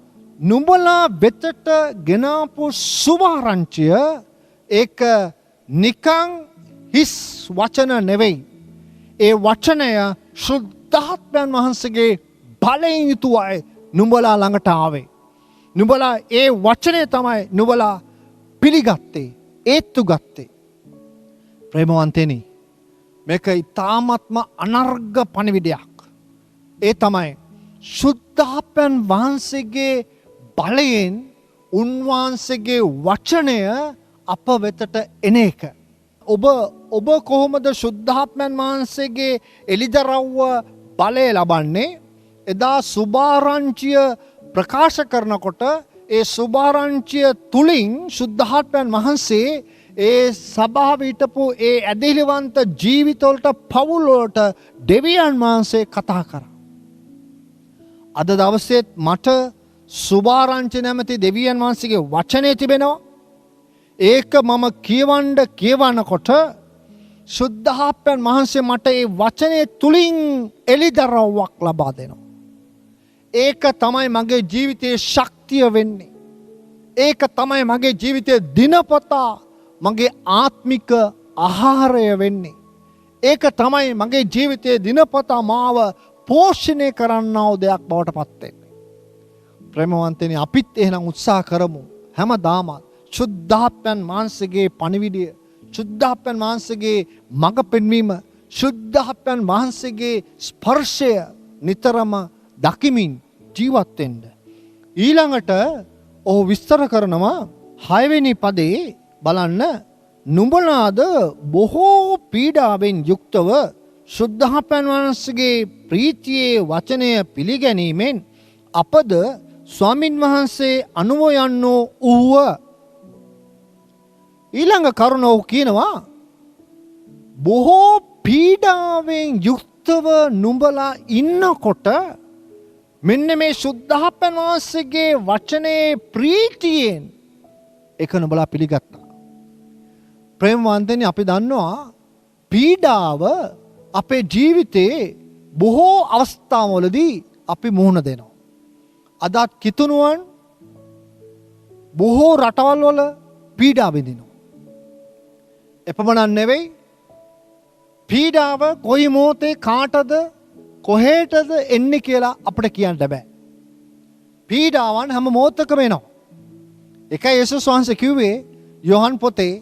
නුඹලා වෙතට ගෙනාපු සුභාරංචිය ඒක නිකං හිස් වචන නෙවෙයි. ඒ වචනය ශුද්ධාත්මයන් වහන්සේගේ බලයෙන් යුතුවයි නුඹලා ළඟට ආවේ. නුඹලා ඒ වචනය තමයි නුඹලා පිළිගත්තේ, ඒත්තු ගත්තේ. ප්‍රේමවන්තෙනි මේක ඊ타ත්ම අනර්ග පණිවිඩයක්. ඒ තමයි ශුද්ධාත්මයන් වහන්සේගේ බලයෙන් උන්වහන්සේගේ වචනය අප වෙතට එන එක. ඔබ කොහොමද ශුද්ධාත්මයන් වහන්සේගේ එළිදරව්ව බලය ලබන්නේ? එදා සුභාරංචිය ප්‍රකාශ කරනකොට ඒ සුභාරංචිය තුලින් ශුද්ධාත්මයන් වහන්සේ ඒ සභාව හිටපු ඒ ඇදහිලිවන්ත ජීවිතවලට පවුල් වලට දෙවියන් වහන්සේ කතා කරා. අද දවසේත් මට සුභාරංචි නැමැති දෙවියන් වහන්සේගේ වචනේ තිබෙනවා. ඒක මම කියවනකොට ශුද්ධාත්මයන් වහන්සේ මට ඒ වචනේ තුලින් එළිදරව්වක් ලබා දෙනවා. ඒක තමයි මගේ ජීවිතයේ ශක්තිය වෙන්නේ. ඒක තමයි මගේ ජීවිතයේ දිනපතා මගේ ආත්මික ආහාරය වෙන්නේ. ඒක තමයි මගේ ජීවිතයේ දිනපතා මාව පෝෂණය කරන්නා වූ දෙයක් බවට පත් වෙන්නේ. ප්‍රේමවන්තනි, අපිත් එහෙනම් උත්සාහ කරමු හැමදාම ශුද්ධාත්මයන් වහන්සේගේ පණිවිඩය, ශුද්ධාත්මයන් වහන්සේගේ මඟ පෙන්වීම, ශුද්ධාත්මයන් වහන්සේගේ ස්පර්ශය නිතරම දකිමින් ජීවත් වෙන්න. ඊළඟට ඔහු විස්තර කරනවා 6 වෙනි පදේ බලන්න, නුඹලාද බොහෝ පීඩාවෙන් යුක්තව ශුද්ධාත්මයන් වහන්සේගේ ප්‍රීතියේ වචනය පිළිගැනීමෙන් අපද ස්වාමින් වහන්සේ අනුව යන්නෝ වූහ. ඊළඟ කරුණ ඔහු කියනවා බොහෝ පීඩාවෙන් යුක්තව නුඹලා ඉන්නකොට මෙන්න මේ ශුද්ධාත්මයන් වහන්සේගේ වචනේ ප්‍රීතියෙන් ඒක නුඹලා පිළිගත්තා. ප්‍රේමවන්තනි, අපි දන්නවා පීඩාව අපේ ජීවිතේ බොහෝ අවස්ථාවලදී අපි මුහුණ දෙනවා. අදත් කිතුණුවන් බොහෝ රටවල් වල පීඩා විඳිනවා. එපමණක් නෙවෙයි, පීඩාව කොයි මොහොතේ කාටද කොහෙටද එන්නේ කියලා අපිට කියන්න බෑ. පීඩාවන් හැම මොහොතකම එනවා. එකයි යේසුස් වහන්සේ කිව්වේ යෝහන් පොතේ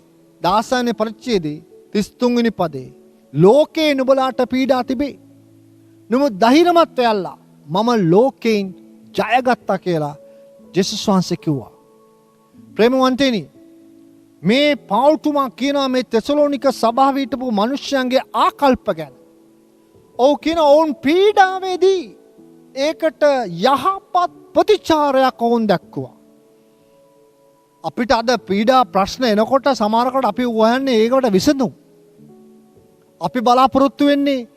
16 වෙනි පරිච්ඡේදයේ 33 වෙනි පදේ, ලෝකේ නුඹලාට පීඩා තිබේ. නමුත් ධෛර්යමත් වෙයල්ලා මම ලෝකයෙන් ජයගත්තා කියලා යේසුස් වහන්සේ කිව්වා. ප්‍රේමවන්තනි, මේ පෞල්තුමා කියනවා මේ තෙසලෝනික සභාවේ හිටපු මිනිස්යන්ගේ ආකල්ප ගැන. ඔව් කියන ඔවුන් පීඩාවේදී ඒකට යහපත් ප්‍රතිචාරයක් ඔවුන් දැක්වුවා. අපිට අද පීඩා ප්‍රශ්න එනකොට සමහරකට අපි හොයන්නේ ඒකට විසඳුම්. අපි බලාපොරොත්තු වෙන්නේ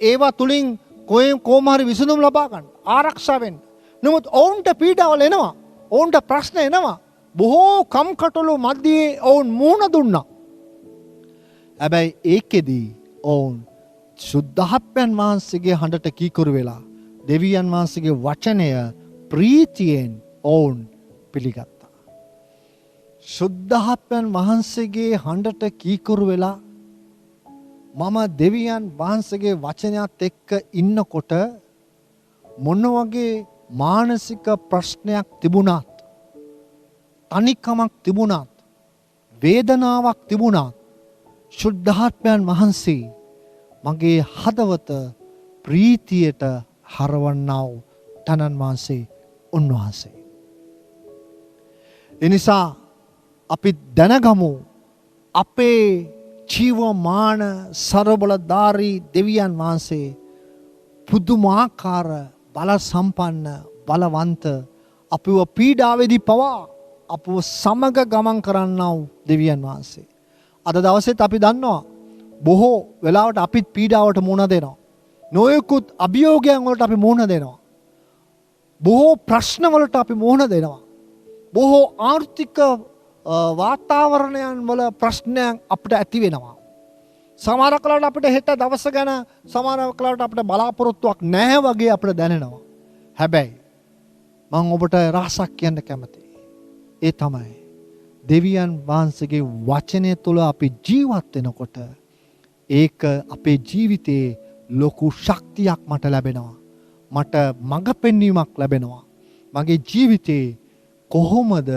ඒවා තුලින් කොහොම හරි විසඳුම් ලබා ගන්න, ආරක්ෂා වෙන්න. නමුත් ඔවුන්ට පීඩාවල් එනවා, ඔවුන්ට ප්‍රශ්න එනවා. බොහෝ කම්කටොළු මැදේ ඔවුන් මුහුණ දුන්නා. හැබැයි ඒකෙදී ඔවුන් ශුද්ධාත්මයන් වහන්සේගේ හඬට කීකරු වෙලා දෙවියන් වහන්සේගේ වචනය ප්‍රීතියෙන් ඔවුන් පිළිගත්තා. ශුද්ධාත්මයන් වහන්සේගේ හඬට කීකරු වෙලා මම දෙවියන් වහන්සේගේ වචනයත් එක්ක ඉන්නකොට මොන වගේ මානසික ප්‍රශ්නයක් තිබුණත්, තනිකමක් තිබුණත්, වේදනාවක් තිබුණත්, ශුද්ධාත්මයන් වහන්සේ මගේ හදවත ප්‍රීතියට හරවන්නා වූ තනන් වහන්සේ උන්වහන්සේ. එනිසා අපි දැනගමු අපේ ජීවමාන සර්වබලධාරී දෙවියන් වහන්සේ පුදුමාකාර බල සම්පන්න බලවන්ත, අපිව පීඩාවේදී පවා අපව සමග ගමන් කරන්නා වූ දෙවියන් වහන්සේ. අද දවසේත් අපි දන්නවා බොහෝ වෙලාවට අපිත් පීඩාවට මුහුණ දෙනවා. නොයෙකුත් අභියෝගයන් වලට අපි මුහුණ දෙනවා. බොහෝ ප්‍රශ්න වලට අපි මුහුණ දෙනවා. බොහෝ ආර්ථික වාතාවරණයන් වල ප්‍රශ්නයන් අපිට ඇති වෙනවා. සමහර කලාවට අපිට හෙට දවස ගැන සමහර කලාවට අපිට බලාපොරොත්තුවක් නැහැ වගේ අපිට දැනෙනවා. හැබැයි මම ඔබට රහසක් කියන්න කැමතියි. ඒ තමයි දෙවියන් වහන්සේගේ වචනය තුළ අපි ජීවත් වෙනකොට ඒක අපේ ජීවිතයේ ලොකු ශක්තියක් මට ලැබෙනවා. මට මඟ පෙන්වීමක් ලැබෙනවා. මගේ ජීවිතේ කොහොමද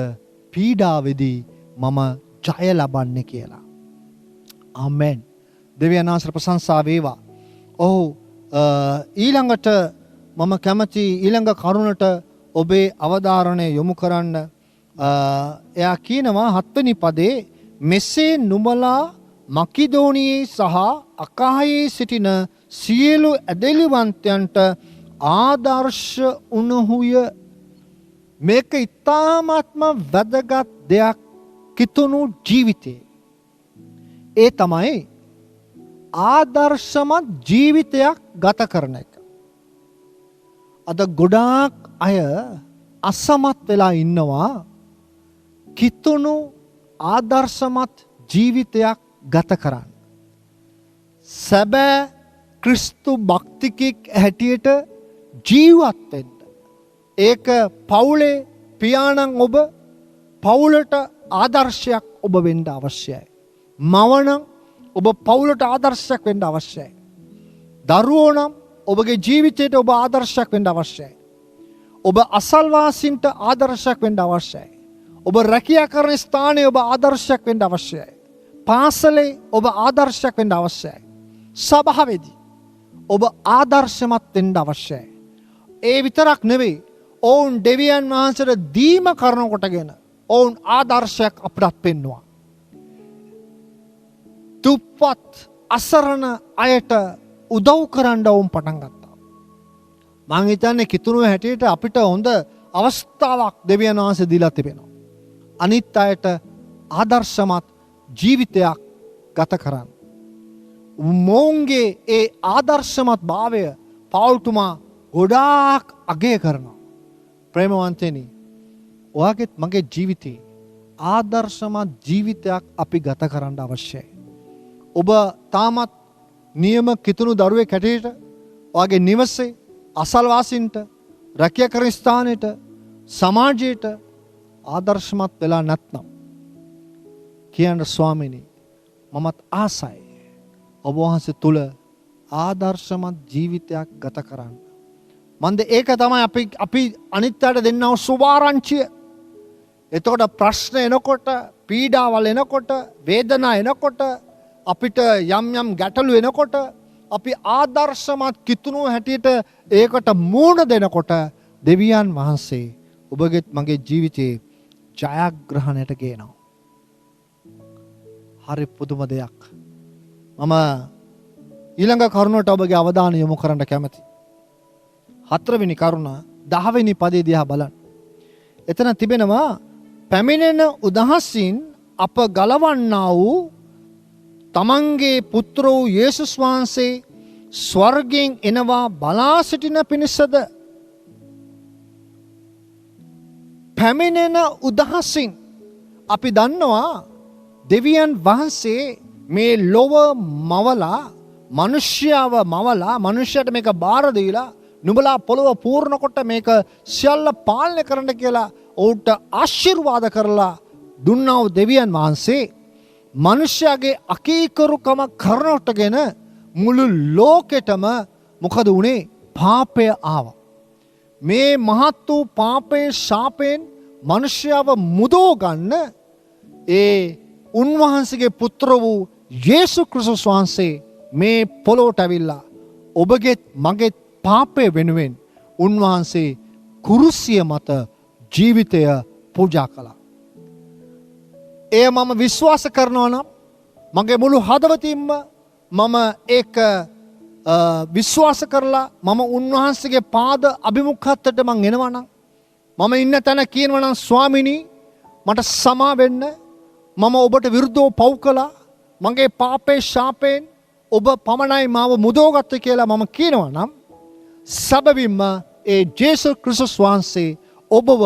පීඩාවේදී මම ජය ලබන්නේ කියලා. ආමෙන්. දෙවියන් වහන්සේ ප්‍රශංසා වේවා. ඔව්, ඊළඟට මම කැමති ඊළඟ කරුණට ඔබේ අවධාරණය යොමු කරන්න. එයා කියනවා 7 වෙනි පදේ, මෙසේ නුඹලා මකිදෝනියේ සහ අකායේ සිටින සියලු ඇදලිවන්තයන්ට ආදර්ශ වුණහුය. මේක ඉතාමත්ම වැදගත් දෙයක් කිතුණු ජීවිතේ. ඒ තමයි ආදර්ශමත් ජීවිතයක් ගත කරන එක. අද ගොඩාක් අය අසමත් වෙලා ඉන්නවා කිතුණු ආදර්ශමත් ජීවිතයක් ගත කරන්න. සැබෑ ක්‍රිස්තු භක්තිකෙක් හැටියට ජීවත් වෙන්න. ඒක පවුලේ පියාණන් ඔබ පවුලට ආදර්ශයක් ඔබ වෙන්න අවශ්‍යයි. මවනම් ඔබ පවුලට ආදර්ශයක් වෙන්න අවශ්‍යයි. දරුවෝ නම් ඔබගේ ජීවිතයට ඔබ ආදර්ශයක් වෙන්න අවශ්‍යයි. ඔබ අසල්වාසීන්ට ආදර්ශයක් වෙන්න අවශ්‍යයි. ඔබ රැකියා කරන ස්ථානයේ ඔබ ආදර්ශයක් වෙන්න අවශ්‍යයි. පාසලේ ඔබ ආදර්ශයක් වෙන්න අවශ්‍යයි. සභාවේදී ඔබ ආදර්ශමත් වෙන්න අවශ්‍යයි. ඒ විතරක් නෙවෙයි ඔවුන් දෙවියන් වහන්සේට දීම කරන කොටගෙන ඔවුන් ආදර්ශයක් අපට පෙන්වනවා. දුප්පත් අසරණ අයට උදව් කරන්න ඔවුන් පටන් ගත්තා. මං හිතන්නේ කිතුණු හැටියට අපිට හොඳ අවස්ථාවක් දෙවියන් වහන්සේ දීලා තිබෙනවා. අනිත් අයට ආදර්ශමත් ජීවිතයක් ගත කරන්න. මොවුන්ගේ ඒ ආදර්ශමත් භාවය පවුල්තුමා ගොඩාක් අගය කරනවා. ප්‍රේමවන්තයනි, ඔයාගෙත් මගේ ජීවිතේ ආදර්ශමත් ජීවිතයක් අපි ගත කරන්න අවශ්‍යයි. ඔබ තාමත් නියම කිතුණු දරුවෙක් හැටියට ඔයාගේ නිවසේ අසල්වාසීන්ට රැකියා කරන ස්ථානයට සමාජයට ආදර්ශමත් වෙලා නැත්නම් කියන්න ස්වාමීනි මමත් ආසයි ඔබ වහන්සේ තුල ආදර්ශමත් ජීවිතයක් ගත කරන්න. මන්ද ඒක තමයි අපි අනිත් අයට දෙන්නව සුභාරංචිය. එතකොට ප්‍රශ්න එනකොට, පීඩාවල් එනකොට, වේදනා එනකොට, අපිට යම් යම් ගැටලු එනකොට අපි ආදර්ශමත් කිතුණු හැටියට ඒකට මූණ දෙනකොට දෙවියන් වහන්සේ ඔබගෙත් මගේ ජීවිතේ ජයග්‍රහණයට ගේනවා. හරි පුදුම දෙයක්. මම ඊළඟ කරුණට ඔබගේ අවධානය යොමු කරන්න කැමතියි. 4 වෙනි කරුණ 10 වෙනි පදේ දිහා බලන්න. එතන තිබෙනවා පැමිණෙන උදහසින් අප ගලවන්නා වූ තමන්ගේ පුත්‍ර වූ යේසුස් වහන්සේ ස්වර්ගයෙන් එනවා බලා සිටින පිණිසද. පැමිණෙන උදහසින් අපි දන්නවා දෙවියන් වහන්සේ මේ ලොව මවලා මනුෂ්‍යව මවලා මනුෂ්‍යයට මේක බාර දීලා නුඹලා පොළොව පූර්ණ කොට මේක සියල්ල පාලනය කරන්න කියලා ඔවුන්ට ආශිර්වාද කරලා දුන්නා වූ දෙවියන් වහන්සේ මනුෂ්‍යයාගේ අකීකරුකම කරනකොටගෙන මුළු ලෝකෙටම මොකද වුණේ? පාපය ආවා. මේ මහත් වූ පාපයේ ශාපයෙන් මනුෂ්‍යව මුදව ගන්න ඒ උන්වහන්සේගේ පුත්‍ර වූ යේසු ක්‍රිස්තුස් වහන්සේ මේ පොළොවට ඇවිල්ලා ඔබගේ මගේ පාපය වෙනුවෙන් උන්වහන්සේ කුරුසිය මත ජීවිතය පූජා කළා. එය මම විශ්වාස කරනවා නම් මගේ මුළු හදවතින්ම මම ඒක විශ්වාස කරලා මම උන්වහන්සේගේ පාද අභිමුඛත්වයට මං එනවා නම් මම ඉන්න තැන කියනවා නම් ස්වාමිනී මට සමා වෙන්න, මම ඔබට විරුද්ධව පව් කළා, මගේ පාපේ ශාපයෙන් ඔබ පමණයි මාව මුදවගත්තේ කියලා මම කියනවා නම් සැබවින්ම ඒ ජේසුස් ක්‍රිස්තුස් වහන්සේ ඔබව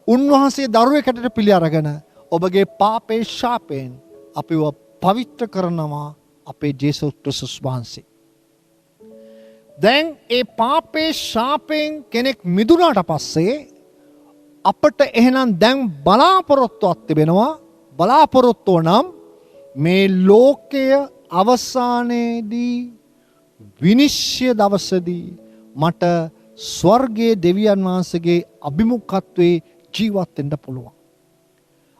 උන්වහන්සේ දරුවෙක් හැටියට පිළි අරගෙන ඔබගේ පාපේ ශාපයෙන් අපිව පවිත්‍ර කරනවා අපේ ජේසුස් ක්‍රිස්තුස් වහන්සේ. දැන් ඒ පාපේ ශාපයෙන් කෙනෙක් මිදුණාට පස්සේ අපට එහෙනම් දැන් බලාපොරොත්තුවක් තිබෙනවා. බලාපොරොත්තුව නම් මේ ලෝකය අවසානයේදී විනිශ්චය දවසේදී මට ස්වර්ගයේ දෙවියන් වහන්සේගේ අභිමුඛත්වයේ ජීවත් වෙන්න පුළුවන්.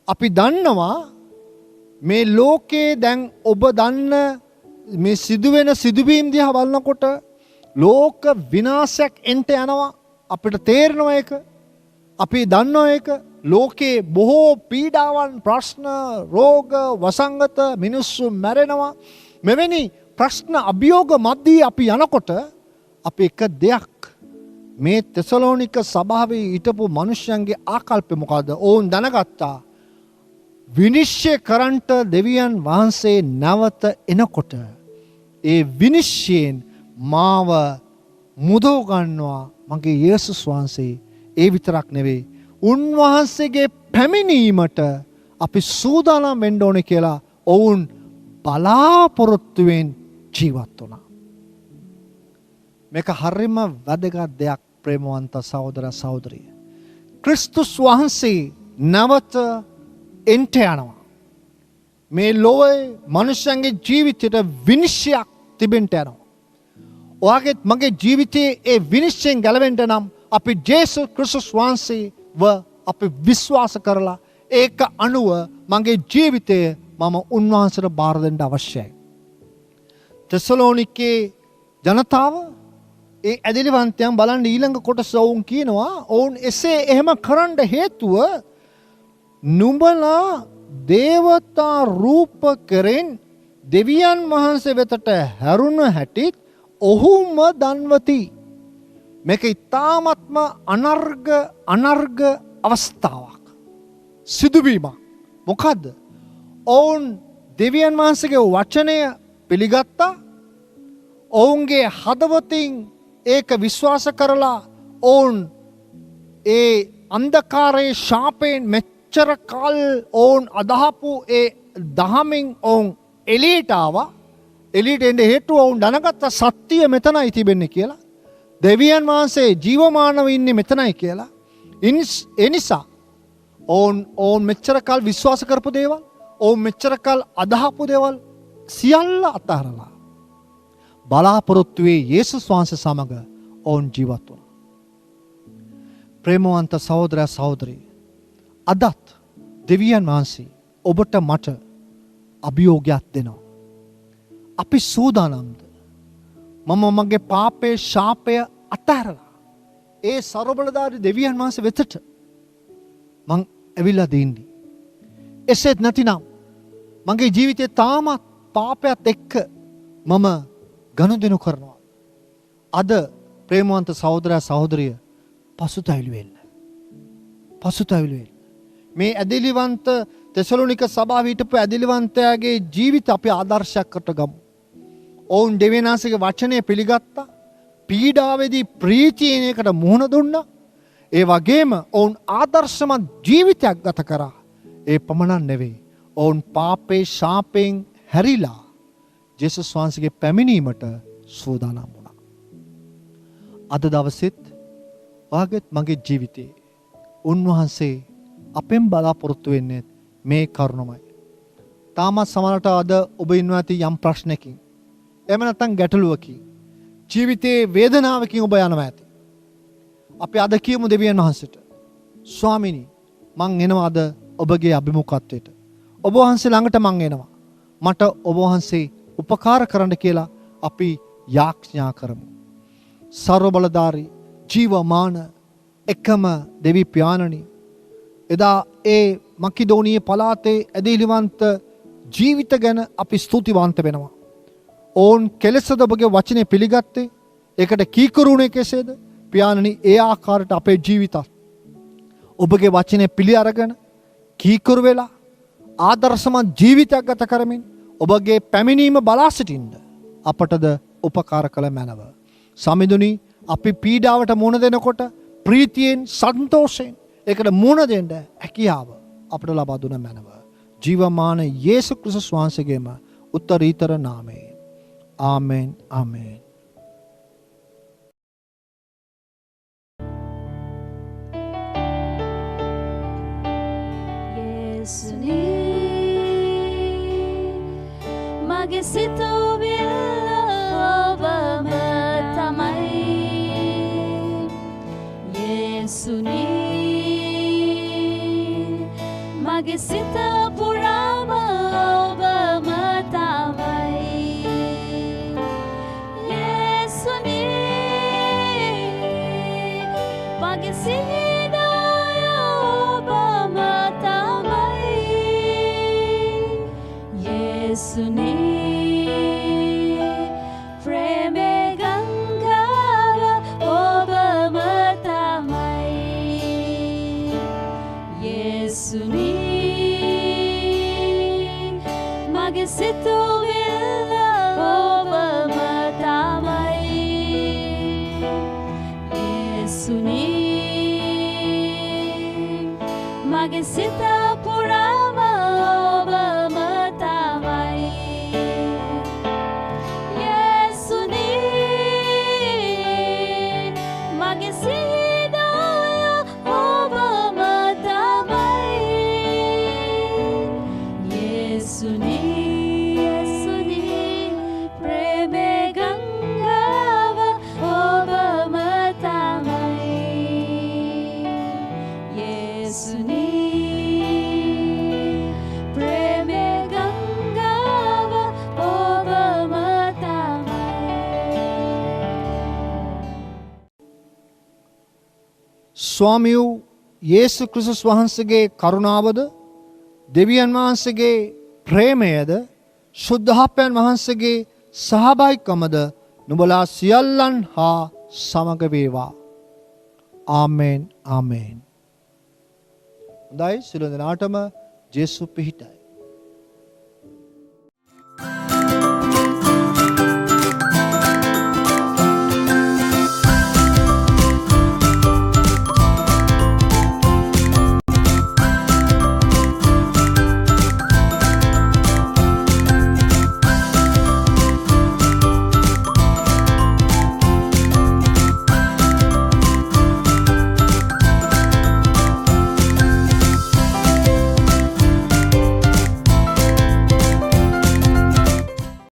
අපි දන්නවා මේ ලෝකේ දැන් ඔබ දන්න මේ සිදුවෙන සිදුවීම් දිහා බලනකොට ලෝක විනාශයක් එන්ට යනවා. අපිට තේරෙනවා ඒක. අපි දන්නවා ඒක. ලෝකේ බොහෝ පීඩාවන් ප්‍රශ්න රෝග වසංගත මිනිස්සු මැරෙනවා. මෙවැනි ප්‍රශ්න අභියෝග මැද්දී අපි යනකොට අපි එක දෙයක් මේ තෙසලෝනික සභාවේ හිටපු මිනිස්යන්ගේ ආකල්පය මොකද්ද? ඔවුන් දැනගත්තා විනිශ්චය කරන්ට දෙවියන් වහන්සේ නැවත එනකොට ඒ විනිශ්චයෙන් මාව මුදව ගන්නවා මගේ යේසුස් වහන්සේ. ඒ විතරක් නෙවෙයි උන්වහන්සේගේ පැමිණීමට අපි සූදානම් වෙන්න ඕනේ කියලා ඔවුන් බලාපොරොත්තුවෙන් ජීවත් වුණා. මේක හරිම වැදගත් දෙයක් ප්‍රේමවන්ත සහෝදර සහෝදරිය. ක්‍රිස්තුස් වහන්සේ නැවත එන්ට යනවා. මේ ලෝකේ මනුෂ්‍යයන්ගේ ජීවිතයට විනිශ්චයක් තිබෙන්න යනවා. ඔයාගේ මගේ ජීවිතයේ ඒ විනිශ්චයෙන් ගැලවෙන්න නම් අපි ජේසුස් ක්‍රිස්තුස් වහන්සේව අපි විශ්වාස කරලා ඒක අනුව මගේ ජීවිතය මම උන්වහන්සේට බාර දෙන්න අවශ්‍යයි. තෙසලෝනිකේ ජනතාව ඒ ඇදලිවන්තයන් බලන්න ඊළඟ කොටස ඔවුන් කියනවා ඔවුන් එසේ එහෙම කරන්න හේතුව නුඹලා දේවතා රූප කරෙන් දෙවියන් වහන්සේ වෙතට හැරුණ හැටිත් ඔහුම දන්වති. මේක ඉතාමත්ම අනර්ග අවස්ථාවක්. සිදුවීමක්. මොකද්ද? ඔවුන් දෙවියන් වහන්සේගේ වචනය පිළිගත්තා. ඔවුන්ගේ හදවතින් ඒක විශ්වාස කරලා ඔවුන් ඒ අන්ධකාරයේ ශාපයෙන් මෙච්චර කල් ඔවුන් අදහපු ඒ දහමින් ඔවුන් එළියට ආවා. එළියට එන්න හේතුව ඔවුන් දැනගත්ත සත්‍යය මෙතනයි තිබෙන්නේ කියලා. දෙවියන් වහන්සේ ජීවමානව ඉන්නේ මෙතනයි කියලා. ඒ නිසා ඔවුන් මෙච්චර කල් විශ්වාස කරපු දේවල්, ඔවුන් මෙච්චර කල් අදහපු දේවල් සියල්ල අතහැරලා බලාපොරොත්තුවේ යේසුස් වහන්සේ සමග ඔවුන් ජීවත් වුණා. ප්‍රේමවන්ත සහෝදර සහෝදරී, අදත් දෙවියන් වහන්සේ ඔබට මට අභියෝගයක් දෙනවා. අපි සූදානම්ද මම මගේ පාපයේ ශාපය අතහැරලා ඒ ਸਰබලධාරී දෙවියන් වහන්සේ වෙතට මං ඇවිල්ලා දෙන්නේ. එසේත් නැතිනම් මගේ ජීවිතේ තාමත් පාපයත් එක්ක මම ගනුදෙනු කරනවා. අද ප්‍රේමවන්ත සහෝදර සහෝදරිය පසුතැවිලි වෙන්න. පසුතැවිලි වෙන්න. මේ ඇදලිවන්ත තෙසලෝනික සභාවේ හිටපු ඇදලිවන්තයාගේ ජීවිත අපි ආදර්ශයක් කරගමු. ඔවුන් දෙවියන් වහන්සේගේ වචනය පිළිගත්තා. පීඩාවේදී ප්‍රීතියෙන් ඒකට මුහුණ දුන්නා. ඒ වගේම ඔවුන් ආදර්ශමත් ජීවිතයක් ගත කරා. ඒ පමණක් නෙවෙයි. ඔවුන් පාපේ ශාපයෙන් හැරිලා ජේසුස් වහන්සේගේ පැමිණීමට සූදානම් වුණා. අද දවසෙත් වාගෙත් මගේ ජීවිතේ උන්වහන්සේ අපෙන් බලාපොරොත්තු වෙන්නේ මේ කරුණමයි. තාමත් සමහරට අද ඔබ ඉන්නවා ඇති යම් ප්‍රශ්නකින්. එහෙම නැත්නම් ගැටලුවකින්. ජීවිතේ වේදනාවකින් ඔබ යනවා ඇති. අපි අද කියමු දෙවියන් වහන්සේට. ස්වාමිනී, මං එනවා අද ඔබගේ අභිමුඛත්වයට. ඔබ වහන්සේ ළඟට මං එනවා. මට ඔබ වහන්සේ උපකාර කරන්න කියලා අපි යාඥා කරමු. ਸਰව බලධාරී ජීවමාන එකම දෙවි පියාණනි, එදා ඒ මකිදෝනියේ පළාතේ ඇදහිලිවන්ත ජීවිත ගැන අපි ස්තුතිවන්ත වෙනවා. ඔවුන් කෙලෙසද ඔබගේ වචනේ පිළිගත්තේ? ඒකට කීකරුණේ කෙසේද? පියාණනි, ඒ ආකාරයට අපේ ජීවිතත් ඔබගේ වචනේ පිළි අරගෙන කීකරු වෙලා ආදර්ශමත් ජීවිතයක් ගත කරමින් ඔබගේ පැමිණීම බලා සිටින්න අපටද උපකාර කළ මැනව. සමිඳුනි, අපි පීඩාවට මුහුණ දෙනකොට ප්‍රීතියෙන් සන්තෝෂයෙන් ඒකට මුහුණ දෙන්න හැකියාව අපට ලබා දුන මැනව. ජීවමාන යේසුස් ක්‍රිස්තුස් වහන්සේගේම උත්තරීතර නාමයෙන්. ආමෙන් ආමෙන්. මගේ සිත ඔබිල්ල ඔබම තමයි. යේසුනී, මගේ සිත පුරාම ඔබම තමයි. යේසුනී, මගේ සිහිනය ඔබ සිත පුරාම ඔබම තමයි යේසුනි මගේ සිහිනය ඔබම තමයි යේසුනි යේසුනි ප්‍රේමේ ගංගාව ඔබම තමයි යේසුනි ප්‍රේමේ ගංගාව ඔබම තමයි ස්වාමී වූ යේසු ක්‍රිස්තුස් වහන්සේගේ කරුණාවද දෙවියන් වහන්සේගේ ප්‍රේමයද ශුද්ධාත්මයන් වහන්සේගේ සහභාගීකමද නුඹලා සියල්ලන් හා සමග වේවා. ආමේන් ආමේන්. හොඳයි සියලු දෙනාටම ජේසු පිහිටයි.